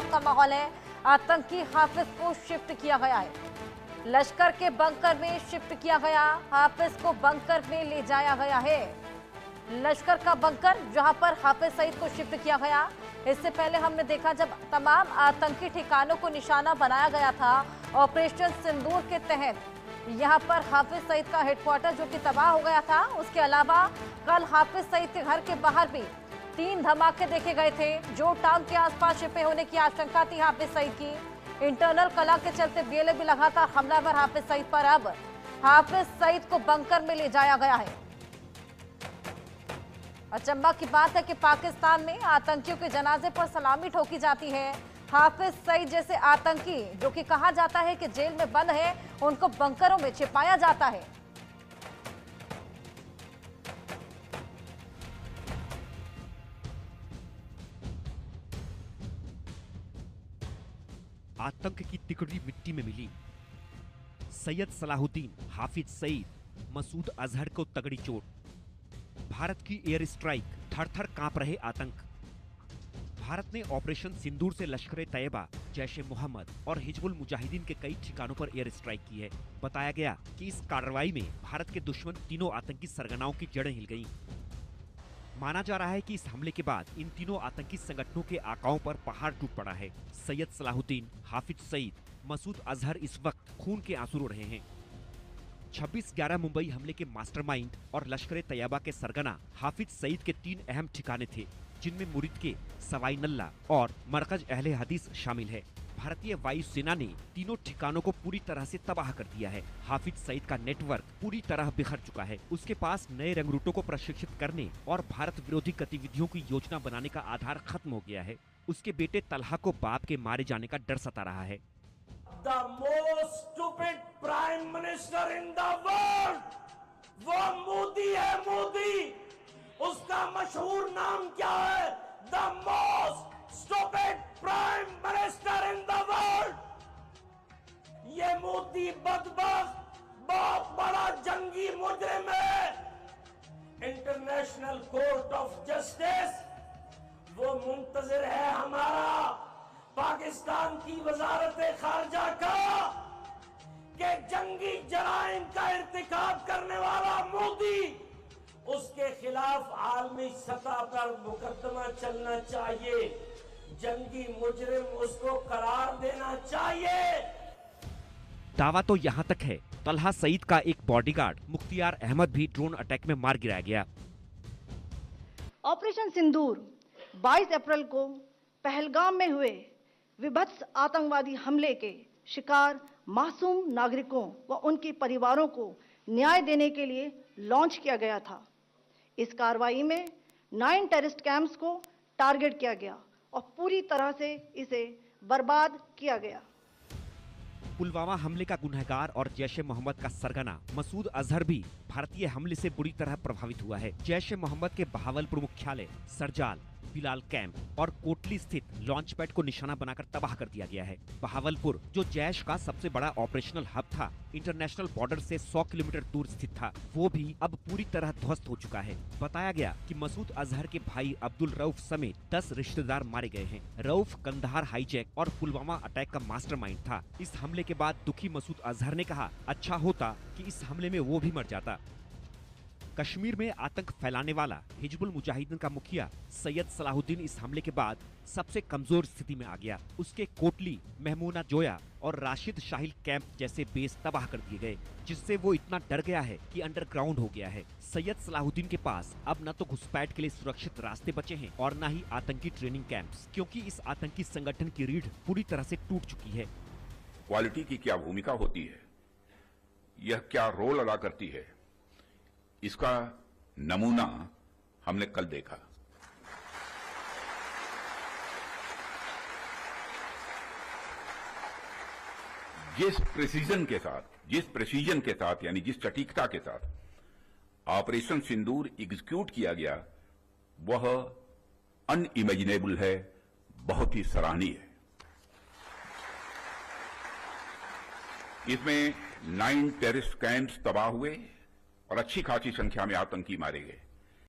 खौफ का माहौल है। आतंकी हाफिज को शिफ्ट किया गया है, लश्कर के बंकर में शिफ्ट किया गया। हाफिज को बंकर में ले जाया गया है, लश्कर का बंकर जहां पर हाफिज सईद को शिफ्ट किया गया। इससे पहले हमने देखा जब तमाम आतंकी ठिकानों को निशाना बनाया गया था ऑपरेशन सिंदूर के तहत, यहां पर हाफिज सईद का हेडक्वार्टर जो कि तबाह हो गया था। उसके अलावा कल हाफिज सईद के घर के बाहर भी 3 धमाके देखे गए थे। जो टाउन के आसपास छिपे होने की आशंका थी हाफिज सईद की, इंटरनल कलह के चलते बीएलए भी लगातार हमलावर हाफिज सईद पर। अब हाफिज सईद को बंकर में ले जाया गया है। अचंभा की बात है कि पाकिस्तान में आतंकियों के जनाजे पर सलामी ठोकी जाती है। हाफिज सईद जैसे आतंकी जो कि कहा जाता है कि जेल में बंद है, उनको बंकरों में छिपाया जाता है। आतंक की तिकड़ी मिट्टी में मिली। सैयद सलाहुद्दीन, हाफिज सईद, मसूद अजहर को तगड़ी चोट। भारत की एयर स्ट्राइक, थर-थर कांप रहे आतंक। भारत ने ऑपरेशन सिंदूर से लश्कर तैयबा, जैश-ए मोहम्मद और हिजबुल मुजाहिदीन के कई ठिकानों पर एयर स्ट्राइक की है। बताया गया कि इस कार्रवाई में भारत के दुश्मन तीनों आतंकी सरगनाओं की जड़ें हिल गईं। माना जा रहा है कि इस हमले के बाद इन तीनों आतंकी संगठनों के आकाओं पर पहाड़ टूट पड़ा है। सैयद सलाहुद्दीन, हाफिज सईद, मसूद अजहर इस वक्त खून के आंसू रो रहे हैं। 26/11 मुंबई हमले के मास्टरमाइंड और लश्कर तैयबा के सरगना हाफिज सईद के 3 अहम ठिकाने थे, जिनमें मुरिद के सवाई नल्ला और मरकज अहले हदीस शामिल है। भारतीय वायुसेना ने तीनों ठिकानों को पूरी तरह से तबाह कर दिया है। हाफिज सईद का नेटवर्क पूरी तरह बिखर चुका है। उसके पास नए रंगरूटों को प्रशिक्षित करने और भारत विरोधी गतिविधियों की योजना बनाने का आधार खत्म हो गया है। उसके बेटे तलहा को बाप के मारे जाने का डर सता रहा है। The most stupid prime minister in the world, वो मोदी है। मोदी, उसका मशहूर नाम क्या है? The most stupid prime minister in the world। ये मोदी बदबख्त बहुत बड़ा जंगी मुजरिम है। इंटरनेशनल कोर्ट ऑफ जस्टिस वो मुंतजिर है हमारा पाकिस्तान की वजारत खारजा का कि जंगी जराइम का इर्तिकाब करने वाला मोदी, उसके खिलाफ आलमी सतह पर मुकदमा चलना चाहिए। जंगी मुजरिम उसको करार देना चाहिए। दावा तो यहाँ तक है, तलहा सईद का एक बॉडीगार्ड मुख्तियार अहमद भी ड्रोन अटैक में मार गिराया गया। ऑपरेशन सिंदूर 22 अप्रैल को पहलगाम में हुए विभत्स आतंकवादी हमले के शिकार मासूम नागरिकों व उनके परिवारों को न्याय देने के लिए लॉन्च किया गया था। इस कार्रवाई में 9 टेररिस्ट कैंप्स को टारगेट किया गया और पूरी तरह से इसे बर्बाद किया गया। पुलवामा हमले का गुनहगार और जैश-ए-मोहम्मद का सरगना मसूद अजहर भी भारतीय हमले से बुरी तरह प्रभावित हुआ है। जैश-ए-मोहम्मद के बहावलपुर मुख्यालय, सरजाल, बिलाल कैंप और कोटली स्थित लॉन्च पैड को निशाना बनाकर तबाह कर दिया गया है। बहावलपुर, जो जैश का सबसे बड़ा ऑपरेशनल हब था, इंटरनेशनल बॉर्डर से 100 किलोमीटर दूर स्थित था, वो भी अब पूरी तरह ध्वस्त हो चुका है। बताया गया कि मसूद अजहर के भाई अब्दुल रऊफ समेत 10 रिश्तेदार मारे गए हैं। रऊफ कंदहार हाईजैक और पुलवामा अटैक का मास्टरमाइंड था। इस हमले के बाद दुखी मसूद अजहर ने कहा, अच्छा होता कि इस हमले में वो भी मर जाता। कश्मीर में आतंक फैलाने वाला हिजबुल मुजाहिदीन का मुखिया सैयद सलाहुद्दीन इस हमले के बाद सबसे कमजोर स्थिति में आ गया। उसके कोटली, महमूना जोया और राशिद शाहिल कैंप जैसे बेस तबाह कर दिए गए, जिससे वो इतना डर गया है कि अंडरग्राउंड हो गया है। सैयद सलाहुद्दीन के पास अब न तो घुसपैठ के लिए सुरक्षित रास्ते बचे हैं और न ही आतंकी ट्रेनिंग कैंप्स, क्योंकि इस आतंकी संगठन की रीढ़ पूरी तरह से टूट चुकी है। क्वालिटी की क्या भूमिका होती है, यह क्या रोल अदा करती है, इसका नमूना हमने कल देखा। जिस प्रिसीजन के साथ यानी जिस सटीकता के साथ ऑपरेशन सिंदूर एग्जीक्यूट किया गया, वह अनइमेजिनेबल है, बहुत ही सराहनीय है। इसमें 9 टेररिस्ट कैंप्स तबाह हुए और अच्छी खासी संख्या में आतंकी मारे गए।